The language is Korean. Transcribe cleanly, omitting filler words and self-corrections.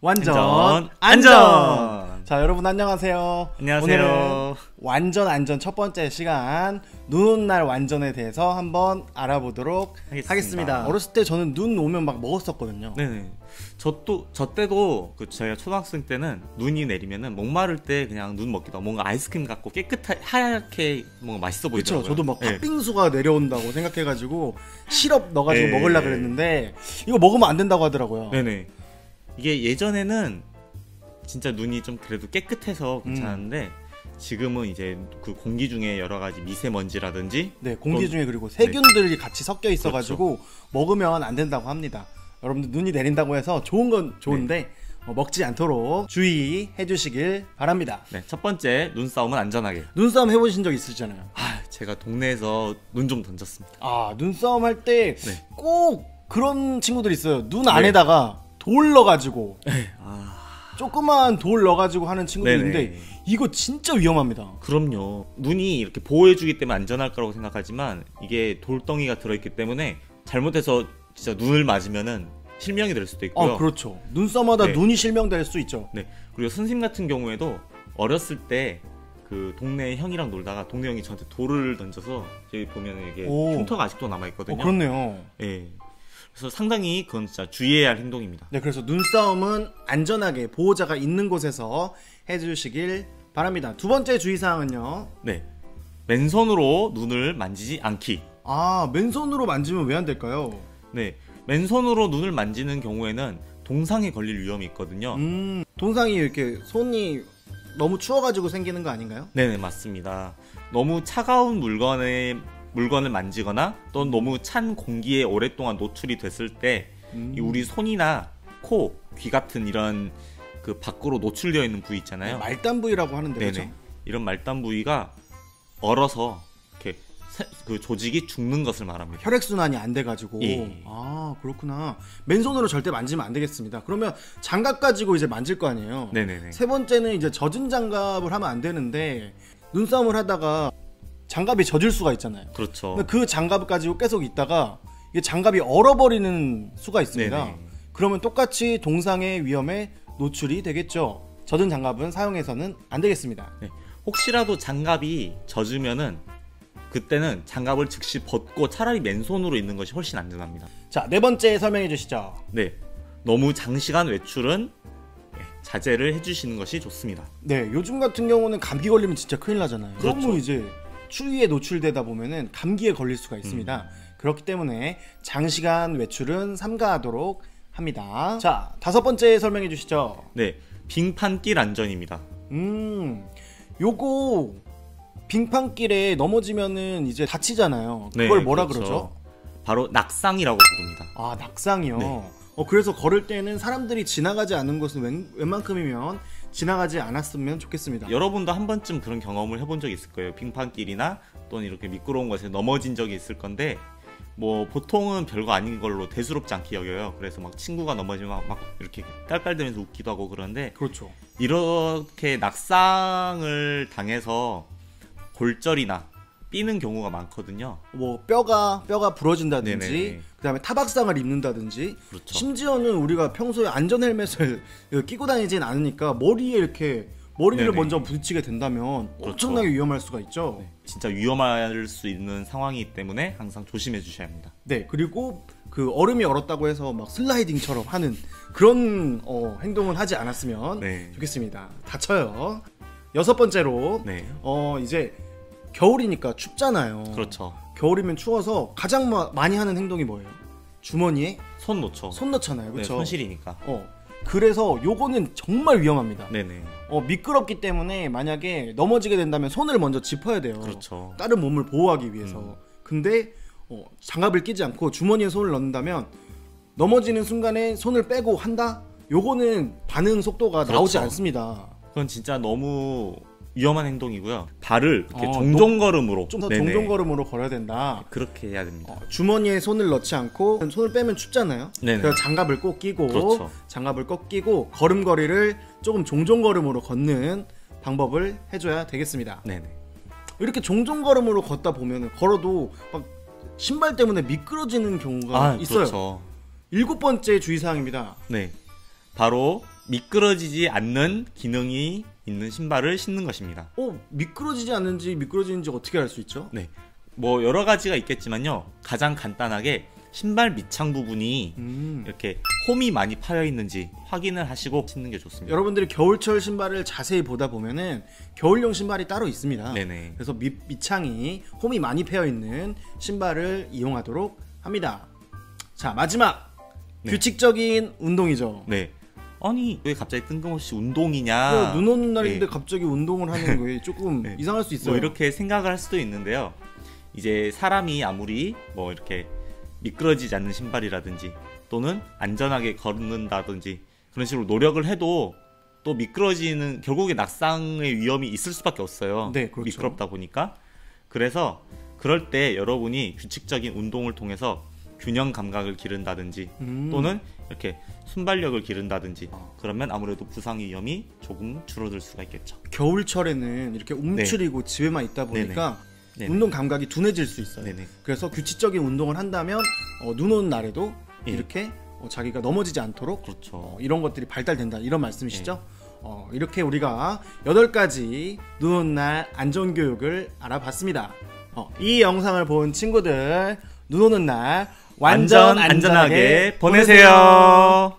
완전 안전. 자, 여러분 안녕하세요. 안녕하세요. 오늘은 완전 안전 첫 번째 시간 눈 오는 날 완전에 대해서 한번 알아보도록 하겠습니다. 어렸을 때 저는 눈 오면 막 먹었었거든요. 네네. 저 때도 저희가 초등학생 때는 눈이 내리면은 목마를 때 그냥 눈 먹기도 하고 뭔가 아이스크림 같고 깨끗하게 하얗게 뭔가 맛있어 보이더라고요. 그쵸. 저도 막 팥빙수가 내려온다고 생각해가지고 시럽 넣어가지고 먹으려고 그랬는데 이거 먹으면 안 된다고 하더라고요. 네네. 이게 예전에는 진짜 눈이 좀 그래도 깨끗해서 괜찮은데 지금은 이제 그 공기 중에 여러 가지 미세먼지라든지 공기 중에 그리고 세균들이 같이 섞여 있어가지고 그렇죠. 먹으면 안 된다고 합니다. 여러분들 눈이 내린다고 해서 좋은 건 좋은데 먹지 않도록 주의해 주시길 바랍니다. 네, 첫 번째 눈싸움은 안전하게. 눈싸움 해보신 적 있으시잖아요. 제가 동네에서 눈 좀 던졌습니다. 눈싸움 할 때 꼭 그런 친구들 있어요. 눈 안에다가 돌 넣어가지고 조그만 돌 넣어가지고 하는 친구들 있는데 이거 진짜 위험합니다. 그럼요. 눈이 이렇게 보호해주기 때문에 안전할 거라고 생각하지만 이게 돌덩이가 들어있기 때문에 잘못해서 진짜 눈을 맞으면은 실명이 될 수도 있고요. 그렇죠. 눈싸움마다 눈이 실명될 수 있죠. 네. 그리고 선생님 같은 경우에도 어렸을 때 그 동네 형이랑 놀다가 동네 형이 저한테 돌을 던져서 여기 보면은 이게 흉터가 아직도 남아있거든요. 그렇네요. 네. 그래서 상당히 그건 진짜 주의해야 할 행동입니다. 네, 그래서 눈싸움은 안전하게 보호자가 있는 곳에서 해주시길 바랍니다. 두 번째 주의사항은요. 네, 맨손으로 눈을 만지지 않기. 맨손으로 만지면 왜 안 될까요? 네, 맨손으로 눈을 만지는 경우에는 동상에 걸릴 위험이 있거든요. 동상이 이렇게 손이 너무 추워가지고 생기는 거 아닌가요? 네네, 맞습니다. 너무 차가운 물건을 만지거나 또는 너무 찬 공기에 오랫동안 노출이 됐을 때 우리 손이나 코, 귀 같은 이런 그 밖으로 노출되어 있는 부위 있잖아요. 말단 부위라고 하는데 그렇죠? 이런 말단 부위가 얼어서 이렇게 그 조직이 죽는 것을 말합니다. 혈액순환이 안 돼가지고. 그렇구나. 맨손으로 절대 만지면 안 되겠습니다. 그러면 장갑 가지고 이제 만질 거 아니에요. 네네네. 세 번째는 이제 젖은 장갑을 하면 안 되는데 눈싸움을 하다가 장갑이 젖을 수가 있잖아요. 그렇죠. 근데 그 장갑 가지고 계속 있다가 이게 장갑이 얼어버리는 수가 있습니다. 네네. 그러면 똑같이 동상의 위험에 노출이 되겠죠. 젖은 장갑은 사용해서는 안 되겠습니다. 네. 혹시라도 장갑이 젖으면은 그때는 장갑을 즉시 벗고 차라리 맨손으로 있는 것이 훨씬 안전합니다. 자, 네 번째 설명해 주시죠. 네, 너무 장시간 외출은 자제를 해주시는 것이 좋습니다. 네, 요즘 같은 경우는 감기 걸리면 진짜 큰일 나잖아요. 그렇죠. 너무 이제 추위에 노출되다 보면은 감기에 걸릴 수가 있습니다. 그렇기 때문에 장시간 외출은 삼가하도록 합니다. 자, 다섯 번째 설명해 주시죠. 네, 빙판길 안전입니다. 요거 빙판길에 넘어지면은 이제 다치잖아요. 그걸 뭐라 그러죠? 바로 낙상이라고 부릅니다. 낙상이요? 네. 그래서 걸을 때는 사람들이 지나가지 않는 곳은 웬만큼이면 지나가지 않았으면 좋겠습니다. 여러분도 한 번쯤 그런 경험을 해본 적이 있을 거예요. 빙판길이나 또는 이렇게 미끄러운 곳에 넘어진 적이 있을 건데 뭐 보통은 별거 아닌 걸로 대수롭지 않게 여겨요. 그래서 막 친구가 넘어지면 막 이렇게 깔깔대면서 웃기도 하고 그러는데 그렇죠. 이렇게 낙상을 당해서 골절이나 삐는 경우가 많거든요. 뭐 뼈가 부러진다든지 그다음에 타박상을 입는다든지 그렇죠. 심지어는 우리가 평소에 안전 헬멧을 끼고 다니진 않으니까 머리를 먼저 부딪히게 된다면 엄청나게 위험할 수가 있죠. 진짜 위험할 수 있는 상황이기 때문에 항상 조심해 주셔야 합니다. 네, 그리고 그 얼음이 얼었다고 해서 막 슬라이딩처럼 하는 그런 행동은 하지 않았으면 좋겠습니다. 다쳐요. 여섯 번째로 이제 겨울이니까 춥잖아요. 그렇죠. 겨울이면 추워서 가장 많이 하는 행동이 뭐예요? 주머니에 손 넣잖아요. 그렇죠? 손실이니까. 그래서 요거는 정말 위험합니다. 네네. 미끄럽기 때문에 만약에 넘어지게 된다면 손을 먼저 짚어야 돼요. 그렇죠. 다른 몸을 보호하기 위해서. 근데 장갑을 끼지 않고 주머니에 손을 넣는다면 넘어지는 순간에 손을 빼고 한다? 요거는 반응 속도가 나오지 않습니다. 그건 진짜 너무 위험한 행동이고요. 발을 이렇게 종종걸음으로 좀 더 종종걸음으로 걸어야 된다. 그렇게 해야 됩니다. 주머니에 손을 넣지 않고 손을 빼면 춥잖아요. 그래서 장갑을 꼭 끼고 장갑을 꼭 끼고 걸음걸이를 조금 종종걸음으로 걷는 방법을 해줘야 되겠습니다. 이렇게 종종걸음으로 걷다 보면 걸어도 막 신발 때문에 미끄러지는 경우가 있어요. 그렇죠. 일곱 번째 주의사항입니다. 네, 바로 미끄러지지 않는 기능이 있는 신발을 신는 것입니다. 미끄러지지 않는지 미끄러지는지 어떻게 알 수 있죠? 네, 뭐 여러 가지가 있겠지만요. 가장 간단하게 신발 밑창 부분이 이렇게 홈이 많이 파여 있는지 확인을 하시고 신는 게 좋습니다. 여러분들이 겨울철 신발을 자세히 보다 보면은 겨울용 신발이 따로 있습니다. 네네. 그래서 밑창이 홈이 많이 패여 있는 신발을 이용하도록 합니다. 자, 마지막 규칙적인 운동이죠. 네. 아니 왜 갑자기 뜬금없이 운동이냐? 눈 오는 날인데 갑자기 운동을 하는 거에 조금 이상할 수 있어요. 뭐 이렇게 생각을 할 수도 있는데요. 이제 사람이 아무리 뭐 이렇게 미끄러지지 않는 신발이라든지 또는 안전하게 걷는다든지 그런 식으로 노력을 해도 또 미끄러지는 결국에 낙상의 위험이 있을 수밖에 없어요. 네, 그렇죠. 미끄럽다 보니까. 그래서 그럴 때 여러분이 규칙적인 운동을 통해서 균형 감각을 기른다든지 또는 이렇게 순발력을 기른다든지 그러면 아무래도 부상 위험이 조금 줄어들 수가 있겠죠. 겨울철에는 이렇게 움츠리고 집에만 있다 보니까 운동 감각이 둔해질 수 있어요. 그래서 규칙적인 운동을 한다면 눈 오는 날에도 이렇게 자기가 넘어지지 않도록 그렇죠. 이런 것들이 발달된다 이런 말씀이시죠? 이렇게 우리가 8가지 눈 오는 날 안전교육을 알아봤습니다. 이 영상을 본 친구들 눈 오는 날 완전 안전하게 보내세요.